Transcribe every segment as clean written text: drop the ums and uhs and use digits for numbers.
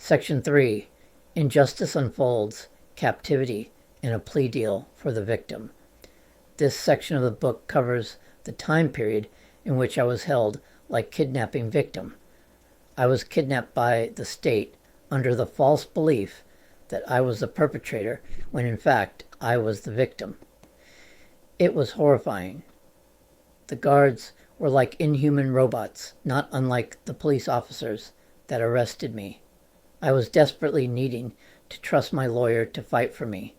Section 3. Injustice Unfolds, Captivity, and a Plea Deal for the Victim. This section of the book covers the time period in which I was held like kidnapping victim. I was kidnapped by the state under the false belief that I was the perpetrator when in fact I was the victim. It was horrifying. The guards were like inhuman robots, not unlike the police officers that arrested me. I was desperately needing to trust my lawyer to fight for me.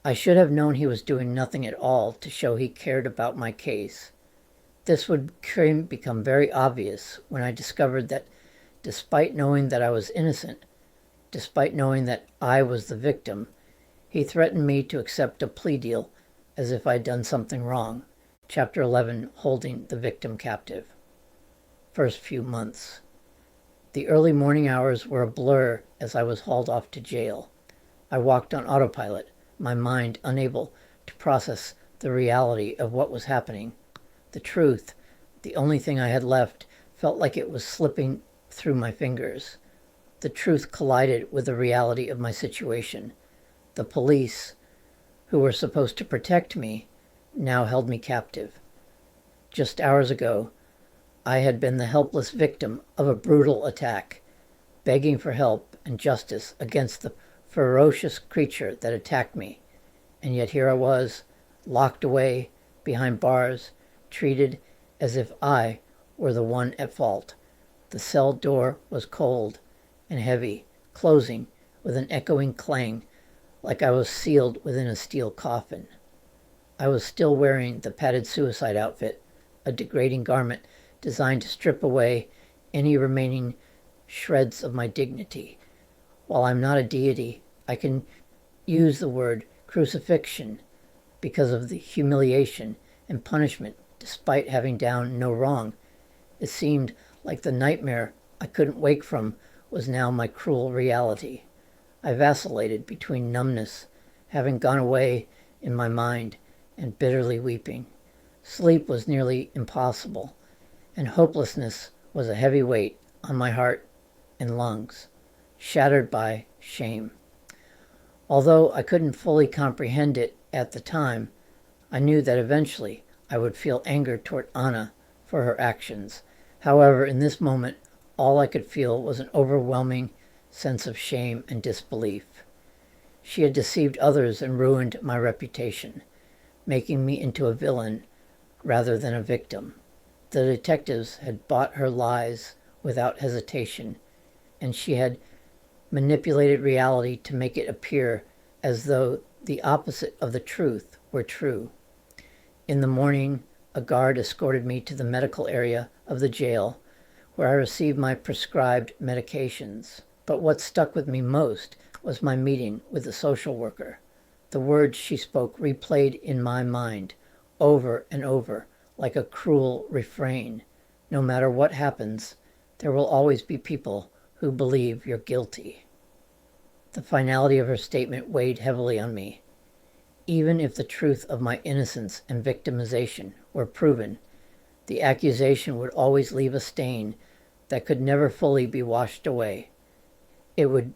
I should have known he was doing nothing at all to show he cared about my case. This would become very obvious when I discovered that despite knowing that I was innocent, despite knowing that I was the victim, he threatened me to accept a plea deal as if I'd done something wrong. Chapter 11, Holding the Victim Captive. First few months. The early morning hours were a blur as I was hauled off to jail. I walked on autopilot, my mind unable to process the reality of what was happening. The truth, the only thing I had left, felt like it was slipping through my fingers. The truth collided with the reality of my situation. The police, who were supposed to protect me, now held me captive. Just hours ago, I had been the helpless victim of a brutal attack, begging for help and justice against the ferocious creature that attacked me. And yet here I was, locked away behind bars, treated as if I were the one at fault. The cell door was cold and heavy, closing with an echoing clang, like I was sealed within a steel coffin. I was still wearing the padded suicide outfit, a degrading garment designed to strip away any remaining shreds of my dignity. While I'm not a deity, I can use the word crucifixion because of the humiliation and punishment despite having done no wrong. It seemed like the nightmare I couldn't wake from was now my cruel reality. I vacillated between numbness, having gone away in my mind, and bitterly weeping. Sleep was nearly impossible, and hopelessness was a heavy weight on my heart and lungs, shattered by shame. Although I couldn't fully comprehend it at the time, I knew that eventually I would feel anger toward Anna for her actions. However, in this moment, all I could feel was an overwhelming sense of shame and disbelief. She had deceived others and ruined my reputation, making me into a villain rather than a victim. The detectives had bought her lies without hesitation, and she had manipulated reality to make it appear as though the opposite of the truth were true. In the morning, a guard escorted me to the medical area of the jail, where I received my prescribed medications. But what stuck with me most was my meeting with the social worker. The words she spoke replayed in my mind over and over like a cruel refrain. No matter what happens, there will always be people who believe you're guilty. The finality of her statement weighed heavily on me. Even if the truth of my innocence and victimization were proven, the accusation would always leave a stain that could never fully be washed away. It would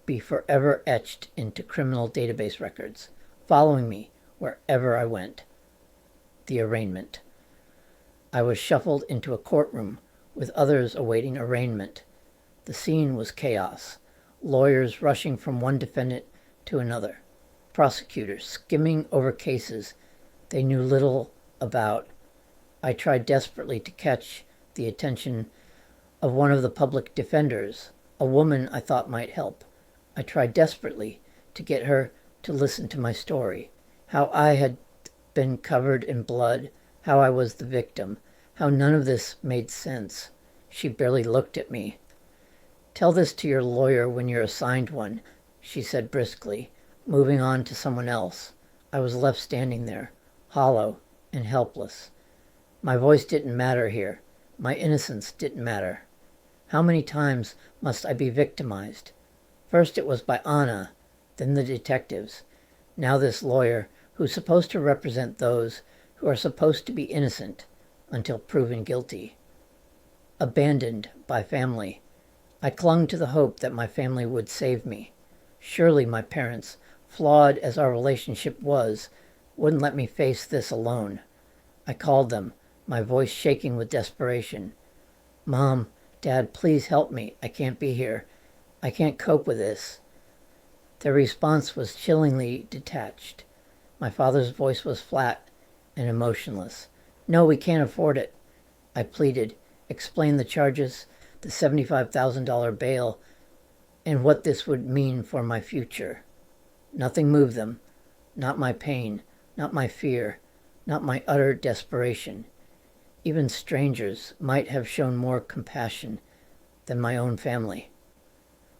be forever etched into criminal database records, following me wherever I went. The arraignment. I was shuffled into a courtroom with others awaiting arraignment. The scene was chaos, lawyers rushing from one defendant to another, prosecutors skimming over cases they knew little about. I tried desperately to catch the attention of one of the public defenders, a woman I thought might help. I tried desperately to get her to listen to my story, how I had been covered in blood, how I was the victim, how none of this made sense. She barely looked at me. "Tell this to your lawyer when you're assigned one," she said briskly, moving on to someone else. I was left standing there, hollow and helpless. My voice didn't matter here. My innocence didn't matter. How many times must I be victimized? First it was by Anna, then the detectives. Now this lawyer, who's supposed to represent those who are supposed to be innocent until proven guilty. Abandoned by family. I clung to the hope that my family would save me. Surely my parents, flawed as our relationship was, wouldn't let me face this alone. I called them, my voice shaking with desperation. Mom, Dad, please help me. I can't be here. I can't cope with this. Their response was chillingly detached. My father's voice was flat and emotionless. No, we can't afford it. I pleaded, explained the charges, the $75,000 bail, and what this would mean for my future. Nothing moved them. Not my pain, not my fear, not my utter desperation. Even strangers might have shown more compassion than my own family.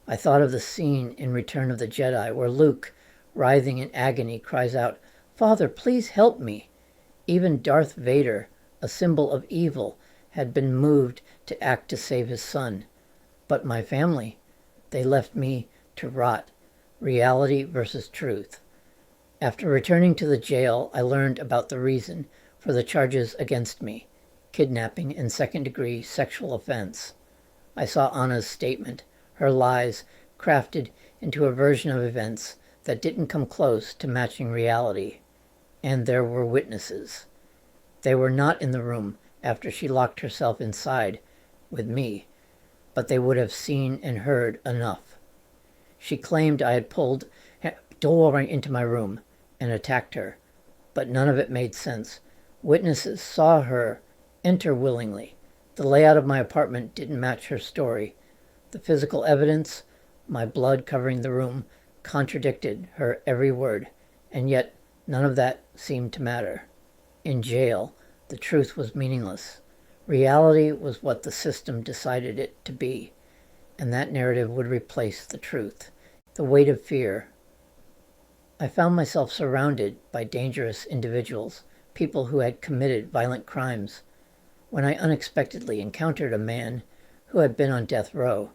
I thought of the scene in Return of the Jedi where Luke, writhing in agony, cries out, "Father, please help me." Even Darth Vader, a symbol of evil, had been moved to act to save his son. But my family, they left me to rot. Reality versus truth. After returning to the jail, I learned about the reason for the charges against me: kidnapping and second-degree sexual offense. I saw Anna's statement, her lies crafted into a version of events that didn't come close to matching reality. And there were witnesses. They were not in the room after she locked herself inside with me, but they would have seen and heard enough. She claimed I had pulled door into my room and attacked her, but none of it made sense. Witnesses saw her enter willingly. The layout of my apartment didn't match her story. The physical evidence, my blood covering the room, contradicted her every word, and yet none of that seemed to matter. In jail, the truth was meaningless. Reality was what the system decided it to be, and that narrative would replace the truth. The weight of fear. I found myself surrounded by dangerous individuals, people who had committed violent crimes, when I unexpectedly encountered a man who had been on death row.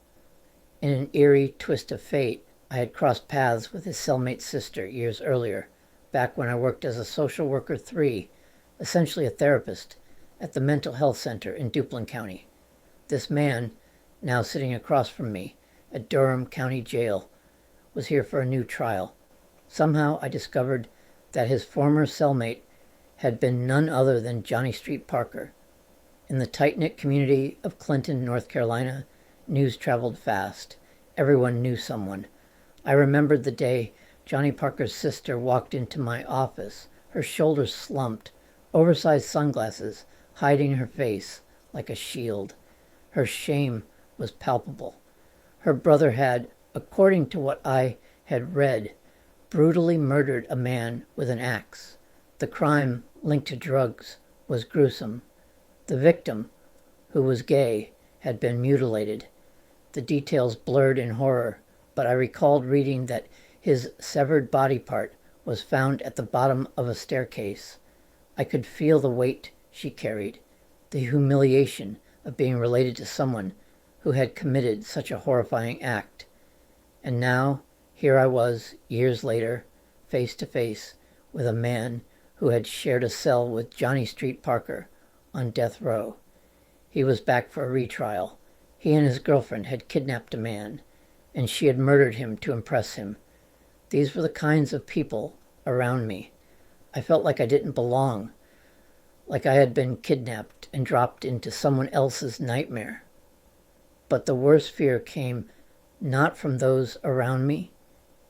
In an eerie twist of fate, I had crossed paths with his cellmate's sister years earlier, back when I worked as a social worker 3, essentially a therapist, at the mental health center in Duplin County. This man, now sitting across from me at Durham County Jail, was here for a new trial. Somehow I discovered that his former cellmate had been none other than Johnny Street Parker. In the tight-knit community of Clinton, North Carolina, news traveled fast. Everyone knew someone. I remembered the day Johnny Parker's sister walked into my office, her shoulders slumped, oversized sunglasses hiding her face like a shield. Her shame was palpable. Her brother had, according to what I had read, brutally murdered a man with an axe. The crime, linked to drugs, was gruesome. The victim, who was gay, had been mutilated. The details blurred in horror, but I recalled reading that his severed body part was found at the bottom of a staircase. I could feel the weight she carried, the humiliation of being related to someone who had committed such a horrifying act. And now, here I was, years later, face to face with a man who had shared a cell with Johnny Street Parker on death row. He was back for a retrial. He and his girlfriend had kidnapped a man, and she had murdered him to impress him. These were the kinds of people around me. I felt like I didn't belong, like I had been kidnapped and dropped into someone else's nightmare. But the worst fear came not from those around me.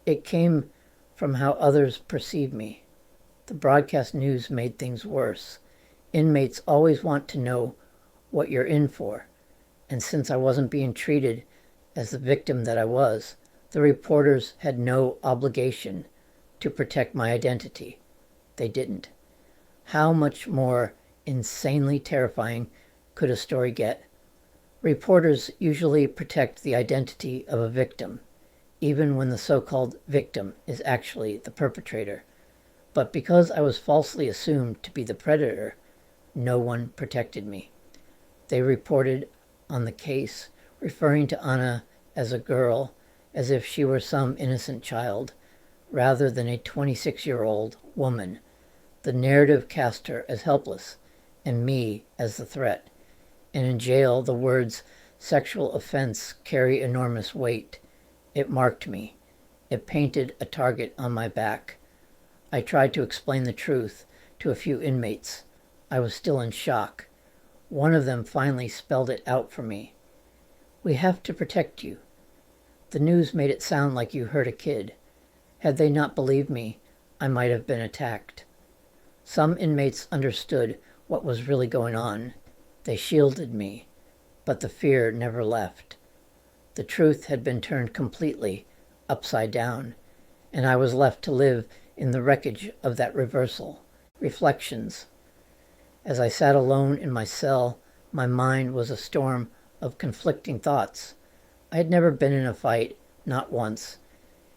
It came from how others perceived me. The broadcast news made things worse. Inmates always want to know what you're in for, and since I wasn't being treated as the victim that I was, the reporters had no obligation to protect my identity. They didn't. How much more insanely terrifying could a story get? Reporters usually protect the identity of a victim, even when the so-called victim is actually the perpetrator. But because I was falsely assumed to be the predator, no one protected me. They reported on the case, referring to Anna as a girl, as if she were some innocent child, rather than a 26-year-old woman. The narrative cast her as helpless, and me as the threat. And in jail, the words Sexual offense carry enormous weight. It marked me. It painted a target on my back. I tried to explain the truth to a few inmates. I was still in shock. One of them finally spelled it out for me. "We have to protect you." The news made it sound like you hurt a kid. Had they not believed me, I might have been attacked. Some inmates understood what was really going on. They shielded me, but the fear never left. The truth had been turned completely upside down, and I was left to live in the wreckage of that reversal. Reflections. As I sat alone in my cell, my mind was a storm of conflicting thoughts. I had never been in a fight, not once.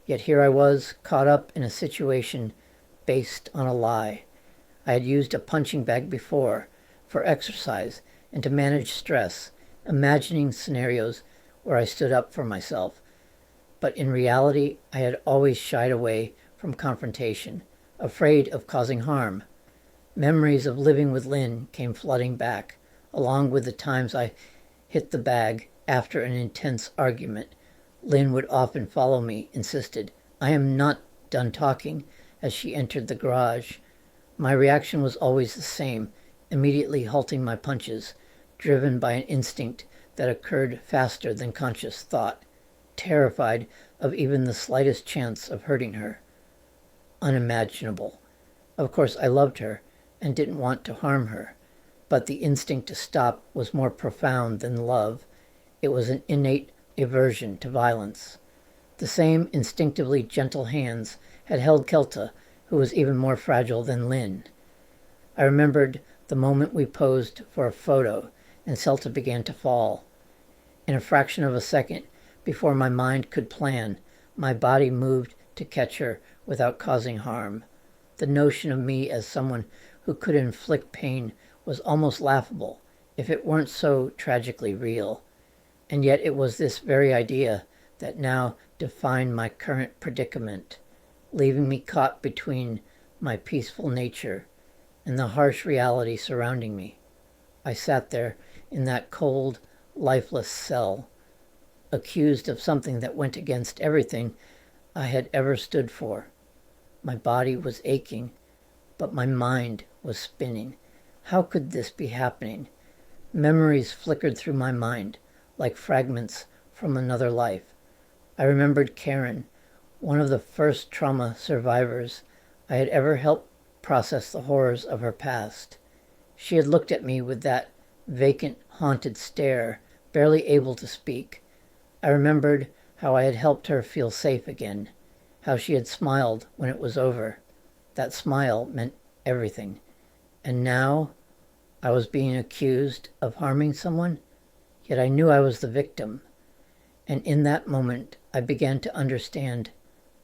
Yet here I was, caught up in a situation based on a lie. I had used a punching bag before, for exercise and to manage stress, imagining scenarios where I stood up for myself. But in reality, I had always shied away from confrontation, afraid of causing harm. Memories of living with Lynn came flooding back, along with the times I hit the bag after an intense argument. Lynn would often follow me, insisted. "I am not done talking," as she entered the garage. My reaction was always the same, immediately halting my punches, driven by an instinct that occurred faster than conscious thought, terrified of even the slightest chance of hurting her. Unimaginable. Of course, I loved her and didn't want to harm her, but the instinct to stop was more profound than love. It was an innate aversion to violence. The same instinctively gentle hands had held Kelta, who was even more fragile than Lynn. I remembered the moment we posed for a photo and Celta began to fall. In a fraction of a second, before my mind could plan, my body moved to catch her without causing harm. The notion of me as someone who could inflict pain was almost laughable, if it weren't so tragically real. And yet it was this very idea that now defined my current predicament, leaving me caught between my peaceful nature and the harsh reality surrounding me. I sat there in that cold, lifeless cell, accused of something that went against everything I had ever stood for. My body was aching, but my mind was spinning. How could this be happening? Memories flickered through my mind like fragments from another life. I remembered Karen, one of the first trauma survivors I had ever helped process the horrors of her past. She had looked at me with that vacant, haunted stare, barely able to speak. I remembered how I had helped her feel safe again, how she had smiled when it was over. That smile meant everything. And now I was being accused of harming someone, yet I knew I was the victim. And in that moment, I began to understand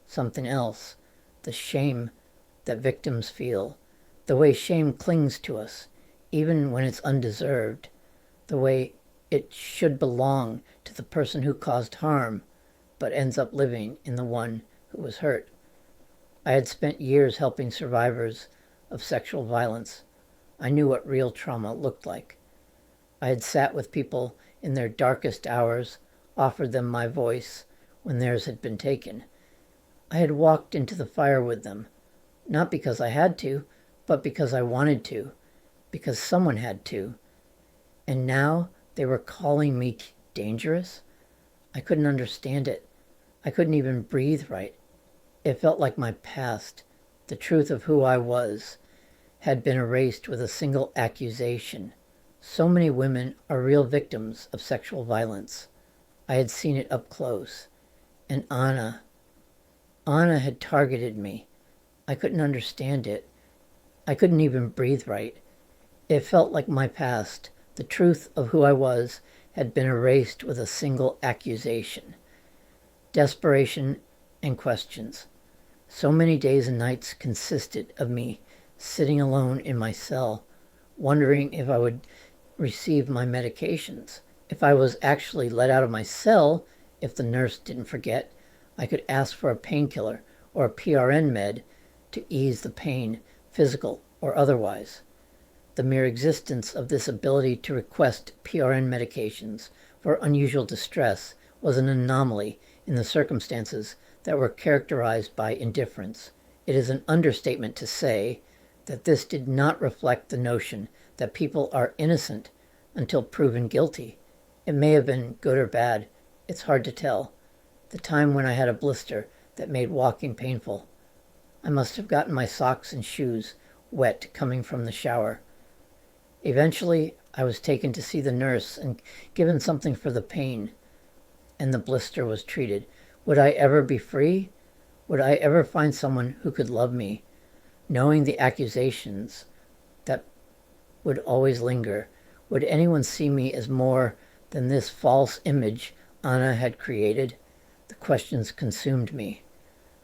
something else, the shame that victims feel, the way shame clings to us, even when it's undeserved, the way it should belong to the person who caused harm, but ends up living in the one who was hurt. I had spent years helping survivors of sexual violence. I knew what real trauma looked like. I had sat with people in their darkest hours, offered them my voice when theirs had been taken. I had walked into the fire with them, not because I had to, but because I wanted to, because someone had to. And now they were calling me dangerous? I couldn't understand it. I couldn't even breathe right. It felt like my past, the truth of who I was, had been erased with a single accusation. So many women are real victims of sexual violence. I had seen it up close. And Anna had targeted me. I couldn't understand it. I couldn't even breathe right. It felt like my past, the truth of who I was, had been erased with a single accusation. Desperation and questions. So many days and nights consisted of me sitting alone in my cell, wondering if I would receive my medications, if I was actually let out of my cell, if the nurse didn't forget, I could ask for a painkiller or a PRN med to ease the pain, physical or otherwise. The mere existence of this ability to request PRN medications for unusual distress was an anomaly in the circumstances that were characterized by indifference. It is an understatement to say that this did not reflect the notion that people are innocent until proven guilty. It may have been good or bad. It's hard to tell. The time when I had a blister that made walking painful. I must have gotten my socks and shoes wet coming from the shower. Eventually, I was taken to see the nurse and given something for the pain, and the blister was treated. Would I ever be free? Would I ever find someone who could love me? Knowing the accusations that would always linger, would anyone see me as more than this false image Anna had created? The questions consumed me.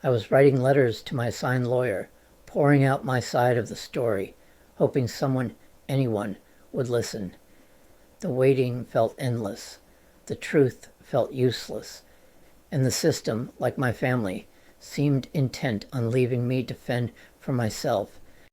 I was writing letters to my assigned lawyer, pouring out my side of the story, hoping anyone, would listen. The waiting felt endless. The truth felt useless. And the system, like my family, seemed intent on leaving me to fend for myself